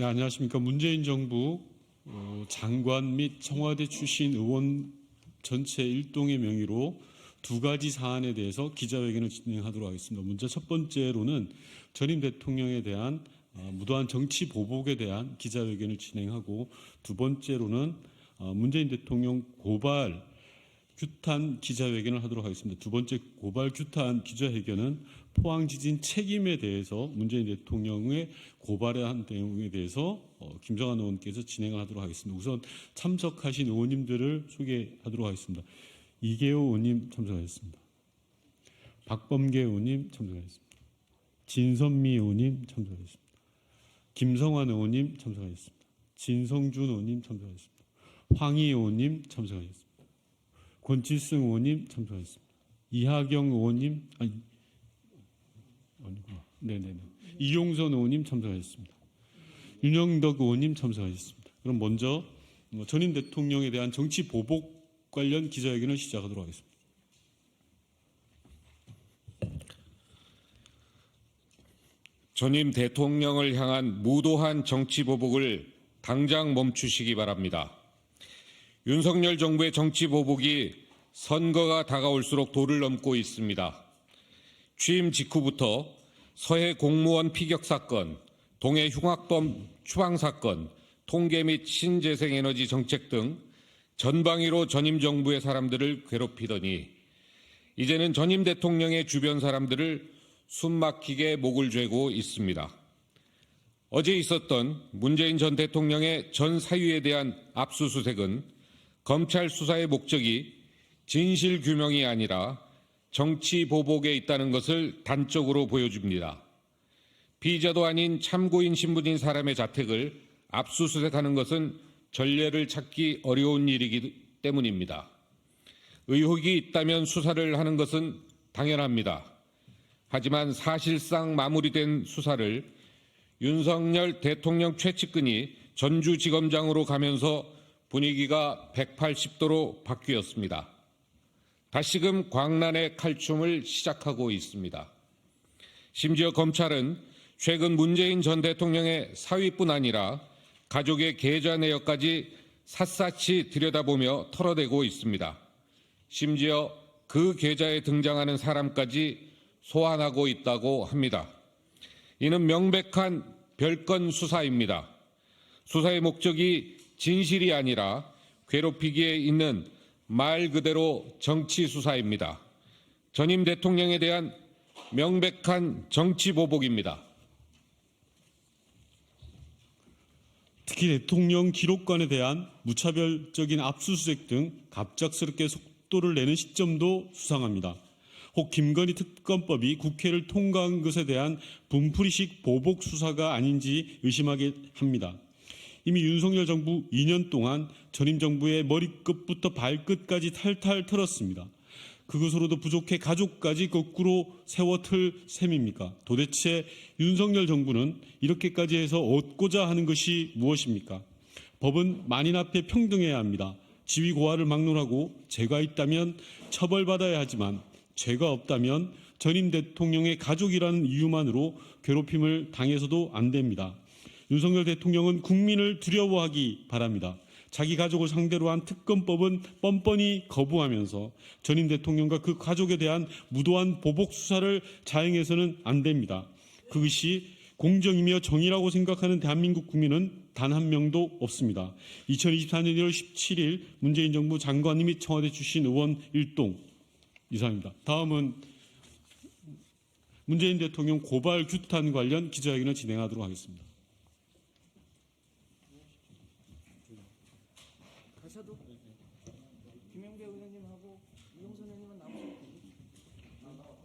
네, 안녕하십니까. 문재인 정부 장관 및 청와대 출신 의원 전체 일동의 명의로 두 가지 사안에 대해서 기자회견을 진행하도록 하겠습니다. 먼저 첫 번째로는 전임 대통령에 대한 무도한 정치 보복에 대한 기자회견을 진행하고, 두 번째로는 문재인 대통령 고발 규탄 기자회견을 하도록 하겠습니다. 두 번째 고발 규탄 기자회견은 포항 지진 책임에 대해서 문재인 대통령의 고발한 내용에 대해서 김정한 의원께서 진행을 하도록 하겠습니다. 우선 참석하신 의원님들을 소개하도록 하겠습니다. 이계호 의원님 참석하셨습니다. 박범계 의원님 참석하셨습니다. 진선미 의원님 참석하셨습니다. 김성환 의원님 참석하셨습니다. 진성준 의원님 참석하셨습니다. 황희 의원님 참석하셨습니다. 권칠승 의원님 참석하셨습니다. 이하경 의원님 아니구나. 네네네. 이용선 의원님 참석하셨습니다. 윤영덕 의원님 참석하셨습니다. 그럼 먼저 전임 대통령에 대한 정치 보복 관련 기자회견을 시작하도록 하겠습니다. 전임 대통령을 향한 무도한 정치 보복을 당장 멈추시기 바랍니다. 윤석열 정부의 정치 보복이 선거가 다가올수록 도를 넘고 있습니다. 취임 직후부터 서해 공무원 피격 사건, 동해 흉악범 추방 사건, 통계 및 신재생에너지 정책 등 전방위로 전임 정부의 사람들을 괴롭히더니 이제는 전임 대통령의 주변 사람들을 숨막히게 목을 죄고 있습니다. 어제 있었던 문재인 전 대통령의 전 사유에 대한 압수수색은 검찰 수사의 목적이 진실 규명이 아니라 정치 보복에 있다는 것을 단적으로 보여줍니다. 피의자도 아닌 참고인 신분인 사람의 자택을 압수수색하는 것은 전례를 찾기 어려운 일이기 때문입니다. 의혹이 있다면 수사를 하는 것은 당연합니다. 하지만 사실상 마무리된 수사를 윤석열 대통령 최측근이 전주지검장으로 가면서 분위기가 180도로 바뀌었습니다. 다시금 광란의 칼춤을 시작하고 있습니다. 심지어 검찰은 최근 문재인 전 대통령의 사위뿐 아니라 가족의 계좌 내역까지 샅샅이 들여다보며 털어대고 있습니다. 심지어 그 계좌에 등장하는 사람까지 소환하고 있다고 합니다. 이는 명백한 별건 수사입니다. 수사의 목적이 진실이 아니라 괴롭히기에 있는 말 그대로 정치 수사입니다. 전임 대통령에 대한 명백한 정치 보복입니다. 특히 대통령 기록관에 대한 무차별적인 압수수색 등 갑작스럽게 속도를 내는 시점도 수상합니다. 혹 김건희 특검법이 국회를 통과한 것에 대한 분풀이식 보복 수사가 아닌지 의심하게 합니다. 이미 윤석열 정부 2년 동안 전임 정부의 머리끝부터 발끝까지 탈탈 털었습니다. 그것으로도 부족해 가족까지 거꾸로 세워 틀 셈입니까? 도대체 윤석열 정부는 이렇게까지 해서 얻고자 하는 것이 무엇입니까? 법은 만인 앞에 평등해야 합니다. 지위 고하를 막론하고 죄가 있다면 처벌받아야 하지만 죄가 없다면 전임 대통령의 가족이라는 이유만으로 괴롭힘을 당해서도 안 됩니다. 윤석열 대통령은 국민을 두려워하기 바랍니다. 자기 가족을 상대로 한 특검법은 뻔뻔히 거부하면서 전임 대통령과 그 가족에 대한 무도한 보복 수사를 자행해서는 안 됩니다. 그것이 공정이며 정의라고 생각하는 대한민국 국민은 단 한 명도 없습니다. 2024년 1월 17일 문재인 정부 장관 및 청와대 출신 의원 일동 이상입니다. 다음은 문재인 대통령 고발 규탄 관련 기자회견을 진행하도록 하겠습니다.